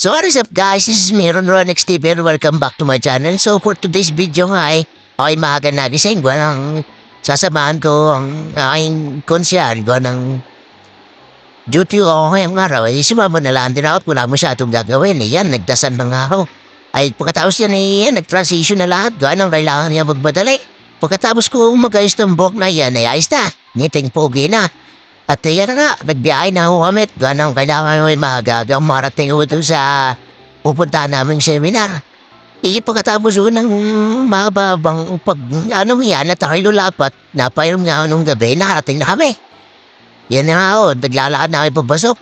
So what is up guys, this is me Ron XTV and welcome back to my channel. So for today's video nga ay maaga na gising ko ng sasamahan ko ang aking konsyal ko ng duty ko ngayong araw. Sumama na lang din ako, wala mo siya itong gagawin. Yan, nagdasan na nga ako. Ay pagkatapos yan nag-transition na lahat. Gano'ng kailangan niya magmadali. Pagkatapos ko magayos ng buhok na yan, ay ayos na. Ngiting pogi na. At yan na, nagbiyahe na ako kami. Gano'ng kailangan may magagang marating ko doon sa pupunta naming seminar. Pagkatapos ko ng mababang yan at ako'y lulapat, napainom nga ako nung gabi, nakarating na kami. Yan na nga ako, naglalakad na ako papasok.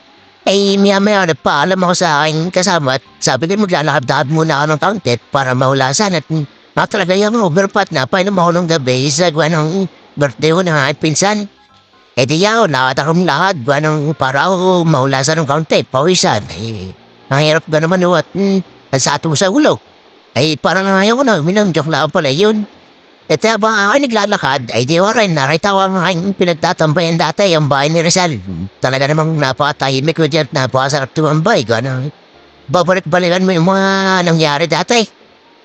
Maya-maya nagpaalam ako sa aking kasama at sabi ko maglalakad muna ako ng counter para mahulasan at talaga yung overpat na painom ako nung gabi sa gano'ng birthday ko ng aking pinsan. Di ako, nakatakong lakad, para ako mahulasan ng kaunti, pawisan. Ang hirap ba naman at sato sa ulo. Parang ayaw ko na, joke lang pala yun. Habang ako naglalakad, di ko rin, nakita ko ang aking pinagtatambayan dati, ang bahay ni Rizal. Talaga namang napakatahimik ko dyan, napakasarap tumambay. Babalik-balikan mo yung mga nangyari dati.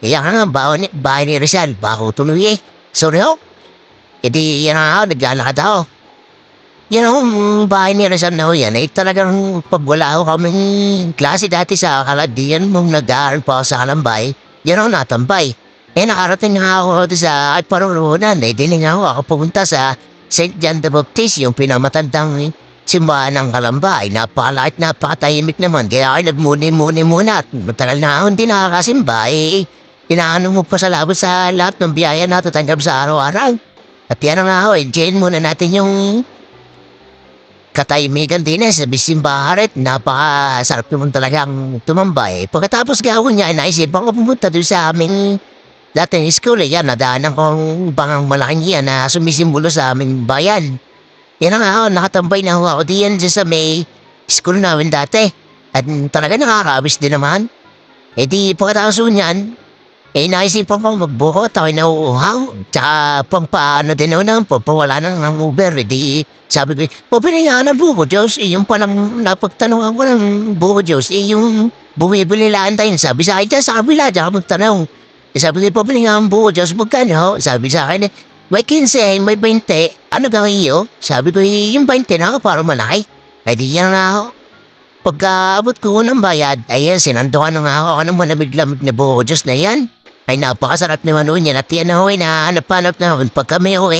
Kaya nga, bahay ni Rizal, bako tuloy Sorry ho. Yan nga, naglalakad ako. Yan ang bahay ni Rizal na ho yan, talagang pag wala ako kaming klase dati sa kaladian mong nag-aaral pa ako sa kalambay, yan ang natambay. Nakarating nga ako sa parurunan, dinig ako pumunta sa St. John the Baptist, yung pinamatandang simbahan ng kalambay. Napakalait, napakatahimik naman, kaya ako nagmuni-muni muna at matagal na ako hindi nakakasimba, inaano mo pa sa labos sa lahat ng biyaya na tatanggap sa araw-araw. At yan nga ako, enjoyin muna natin yung katahimikan din sa bisimbaharet, napakasarap naman talagang tumambay. Pagkatapos gawin niya, naisipan ko pumunta doon sa aming dating school. Yan, nadaanan kong bangang malaking yan na sumisimbolo sa aming bayan. Yan nga ako, nakatambay na ako diyan sa may school namin dati. At talaga nakakabis din naman. Pagkatapos niyan, naisipan ko magbuhot, ako'y nauuhaw. Tsaka pang paano din ako nang papawala ng Uber. Sabi ko, pabili nga ng buko Diyos. Yung palang napagtanong ako ng buko Diyos, yung bumibili lang tayo. Sabi sa akin dyan sa kabila, dyan ka magtanong. Sabi ko, pabili nga ng buko Diyos, magkano? Sabi sa akin, may 15, may 20. Ano gawin iyo? Sabi ko, yung 20 na ako para malaki. Di yan na ako. Pagkaabot ko ng bayad, sinandukan na nga ako ng malamig-lamig na buko Diyos na yan. Napakasarap naman nun yan. At yan ako, nahanap-hanap na ako. Pag kami ako,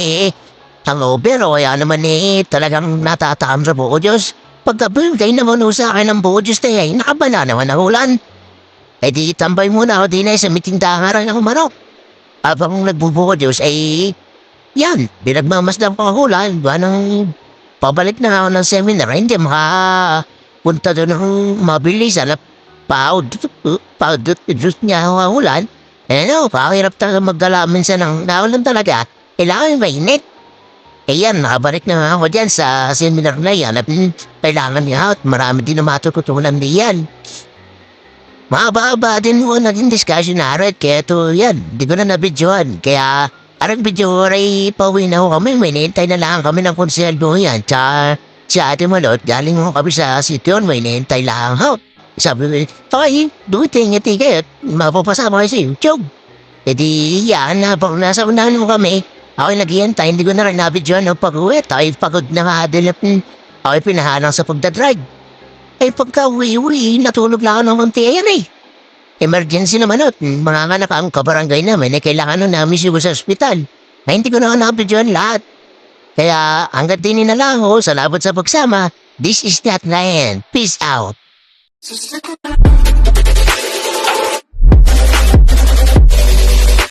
hangover o kaya naman talagang natatakam sa buko Diyos. Pagkabigay naman sa akin ng buko Diyos na nakabala naman ang ulan. Tambay muna ako din sa mitindahan ng manok. Habang nagbubuko Diyos yan, binagmamasdan ko ang ulan. Pabalik na ako ng seminar, hindi makapunta doon ng mabilis. Paudot Diyos niya ang ulan. Pakahirap talaga maggala minsan ng naulan talaga. Kailangan mainit. Yan, nakabalik na ako dyan sa seminar na yan at kailangan niya at marami din na matututunan niyan. Mahaba-haba din mo naging discussion na arat kaya yan, di ko na nabidyoan. Kaya arat video rin pauwi na ako kami, may nihintay na lang kami ng konsyeldo yan. Tsaka si Ate Malot, galing mo kami sa sityon, may nihintay lang ako. Sabi ko, duting kayo, mapapasama kayo sa YouTube. Yan, habang nasa unahan mo kami, ako'y naghihintay, hindi ko na rin nabidyoan ng pag-uwi. Ako'y pagod na kadilap, ako'y pinahanang sa pagdadrive. Pagka uwi, natulog lang ako ng konti emergency naman mga anak ang kabarangay namin, kailangan na namin siguro sa ospital. Hindi ko na nabidyoan lahat. Kaya hanggang din na lang ako, salamat sa pagsama. This is not Ryan. Peace out.